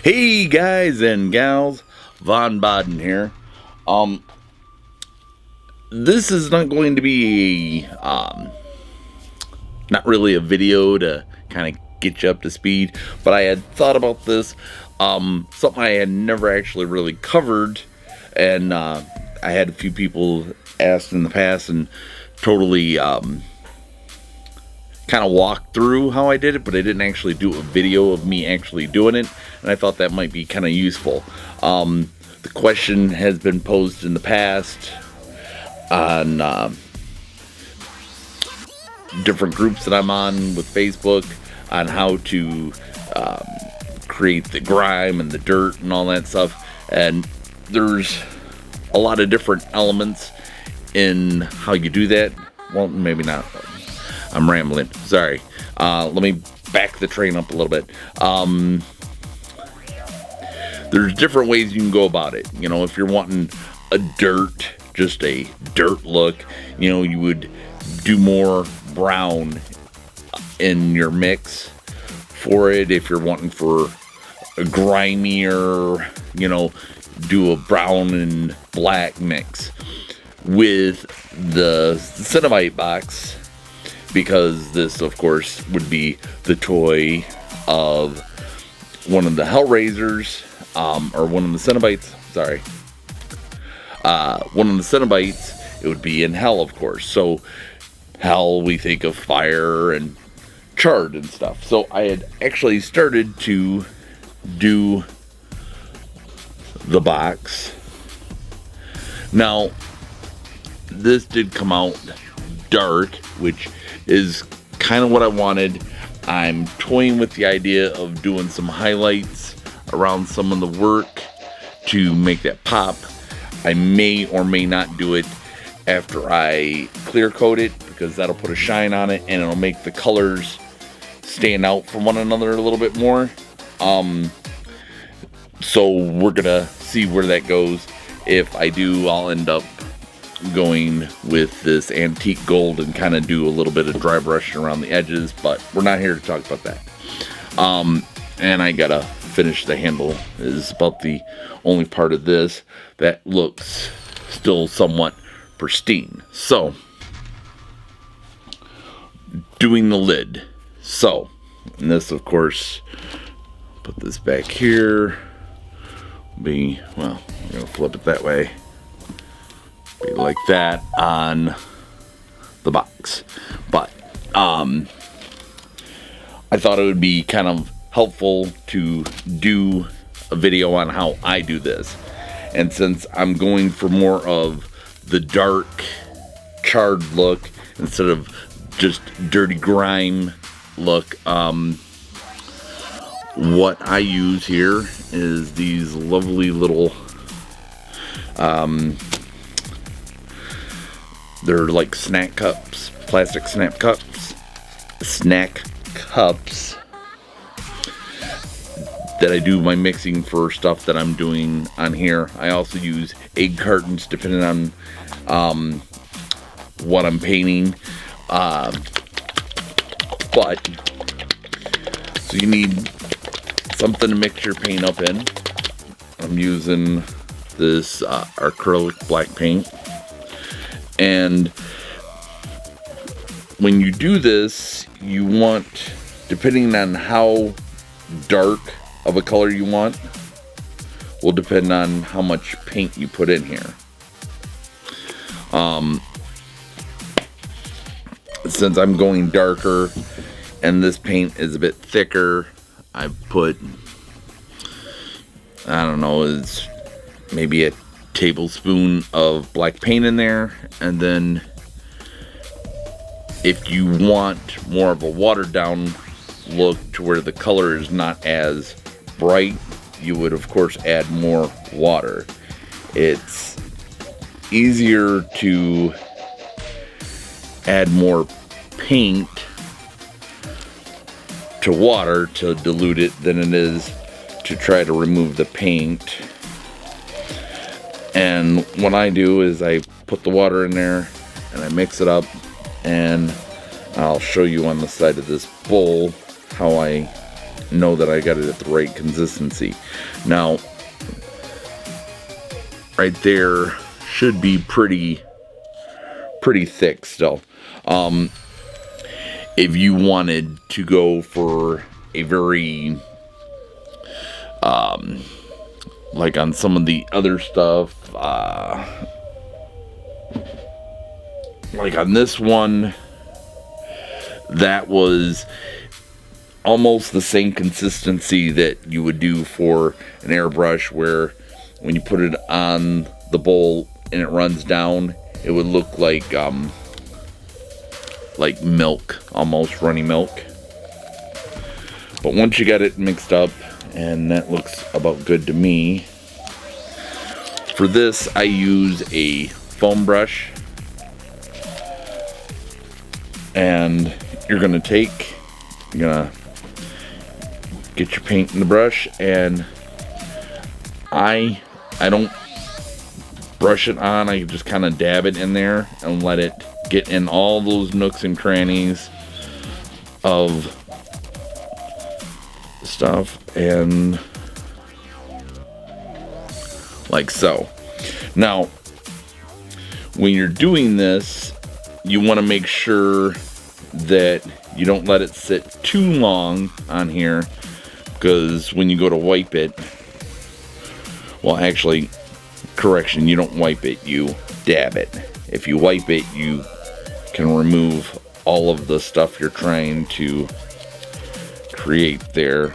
Hey guys and gals, Von Baden here. This is not going to be not really a video to kind of get you up to speed, but I had thought about this, something I had never actually really covered, and I had a few people ask in the past and totally kind of walk through how I did it, but I didn't actually do a video of me actually doing it, and I thought that might be kind of useful. The question has been posed in the past on different groups that I'm on with Facebook on how to create the grime and the dirt and all that stuff, and there's a lot of different elements in how you do that. Well, maybe not. I'm rambling. Sorry. Let me back the train up a little bit. There's different ways you can go about it. You know, if you're wanting just a dirt look, you would do more brown in your mix for it. If you're wanting for a grimier, do a brown and black mix with the Cinnamite box, because this, of course, would be the toy of one of the Hellraisers, or one of the Cenobites. Sorry. One of the Cenobites, it would be in Hell, of course. So, Hell, we think of fire and charred and stuff. So, I had actually started to do the box. Now, this did come out dark, which is kind of what I wanted. I'm toying with the idea of doing some highlights around some of the work to make that pop. I may or may not do it after I clear coat it, because that'll put a shine on it and it'll make the colors stand out from one another a little bit more. So we're gonna see where that goes. If I do, I'll end up going with this antique gold and kind of do a little bit of dry brush around the edges, but we're not here to talk about that. And I gotta finish the handle, is about the only part of this that looks still somewhat pristine. So, doing the lid. So, and this, of course, put this back here. I'm gonna flip it that way. Be like that on the box. But I thought it would be kind of helpful to do a video on how I do this. And since I'm going for more of the dark charred look instead of just dirty grime look, what I use here is these lovely little they're like snack cups, plastic snack cups that I do my mixing for stuff that I'm doing on here. I also use egg cartons depending on what I'm painting. But so you need something to mix your paint up in. I'm using this acrylic black paint. And when you do this, you want, depending on how dark of a color you want, will depend on how much paint you put in here. Since I'm going darker and this paint is a bit thicker, I put, I don't know, it's maybe a tablespoon of black paint in there. And then if you want more of a watered down look to where the color is not as bright, you would of course add more water. It's easier to add more paint to water to dilute it than it is to try to remove the paint. And what I do is I put the water in there and I mix it up, and I'll show you on the side of this bowl how I know that I got it at the right consistency. Now, right there should be pretty thick still. If you wanted to go for a very, like on some of the other stuff, like on this one, that was almost the same consistency that you would do for an airbrush, where when you put it on the bowl and it runs down, it would look like milk, almost runny milk. But once you got it mixed up, and that looks about good to me. For this, I use a foam brush, and you're gonna get your paint in the brush, and I don't brush it on. I just kind of dab it in there and let it get in all those nooks and crannies of stuff, and like so. Now, when you're doing this, you want to make sure that you don't let it sit too long on here, because when you go to wipe it, well, actually, correction, you don't wipe it, you dab it. If you wipe it, you can remove all of the stuff you're trying to create there.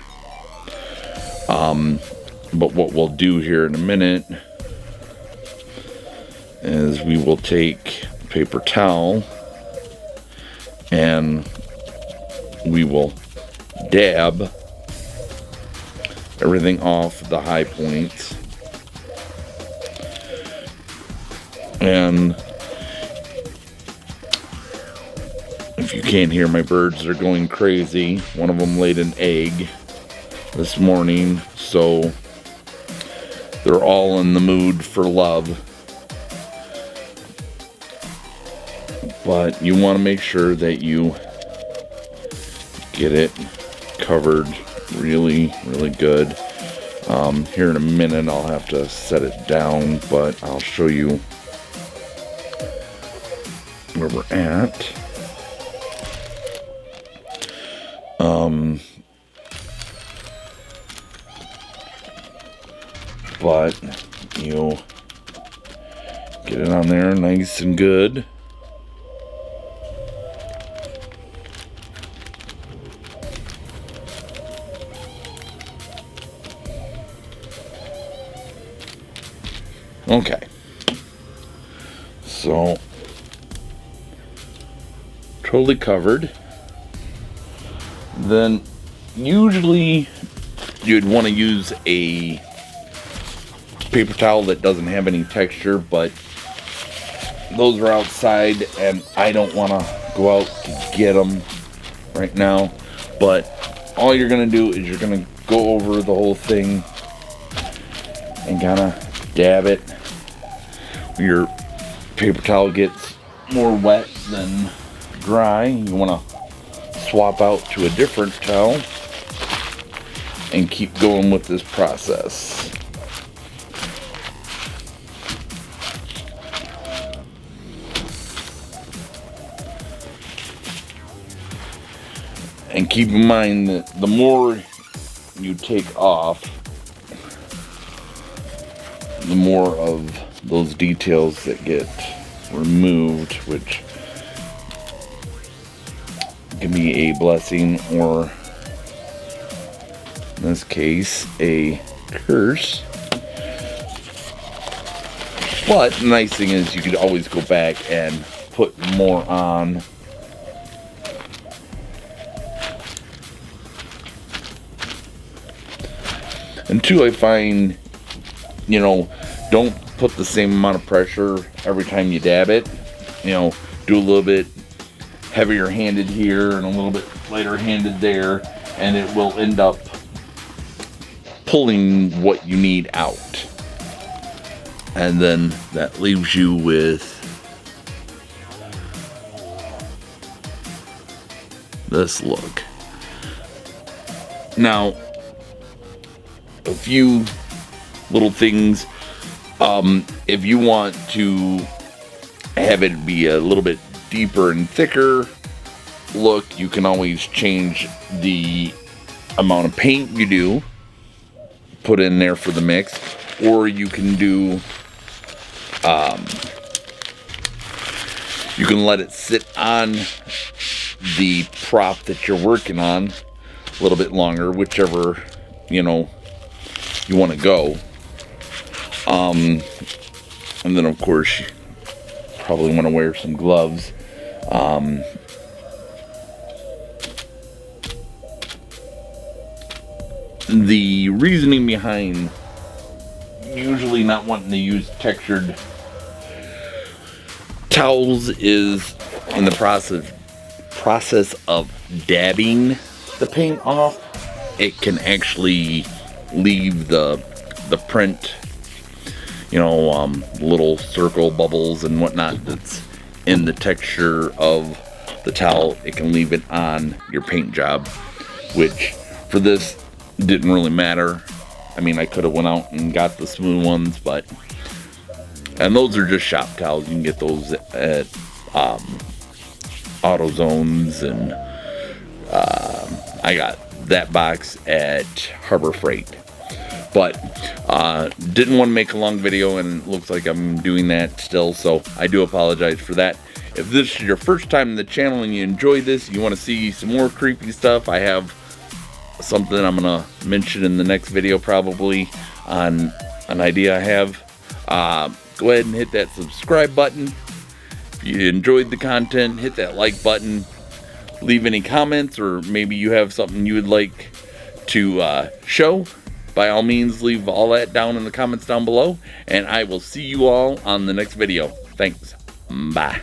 But what we'll do here in a minute is we will take a paper towel and we will dab everything off the high points. And if you can't hear, my birds, they're going crazy. One of them laid an egg this morning, so they're all in the mood for love. But you want to make sure that you get it covered really, really good. Here in a minute, I'll have to set it down, but I'll show you where we're at. But you get it on there nice and good. Okay, so totally covered. Then usually you'd want to use a paper towel that doesn't have any texture, but those are outside and I don't want to go out to get them right now. But all you're going to do is you're going to go over the whole thing and kind of dab it. Your paper towel gets more wet than dry, you want to swap out to a different towel and keep going with this process. And keep in mind that the more you take off, the more of those details that get removed, which can be a blessing, or in this case, a curse. But the nice thing is you could always go back and put more on. And two, I find, don't put the same amount of pressure every time you dab it. Do a little bit heavier handed here and a little bit lighter handed there, and it will end up pulling what you need out. And then that leaves you with this look. Now, a few little things. If you want to have it be a little bit deeper and thicker look, you can always change the amount of paint you do, put in there for the mix, or you can do, you can let it sit on the prop that you're working on a little bit longer, whichever, you know, you want to go. And then of course you probably want to wear some gloves. The reasoning behind usually not wanting to use textured towels is in the process of dabbing the paint off, it can actually leave the print, you know, little circle bubbles and whatnot that's in the texture of the towel. It can leave it on your paint job, which for this didn't really matter. I mean, I could have went out and got the smooth ones, but, and those are just shop towels. You can get those at AutoZones, and I got that box at Harbor Freight. But didn't want to make a long video, and it looks like I'm doing that still, so I do apologize for that. If this is your first time in the channel and you enjoy this, you want to see some more creepy stuff, I have something I'm gonna mention in the next video, probably on an idea I have. Go ahead and hit that subscribe button. If you enjoyed the content, hit that like button. Leave any comments, or maybe you have something you would like to show. By all means, leave all that down in the comments down below, and I will see you all on the next video. Thanks. Bye.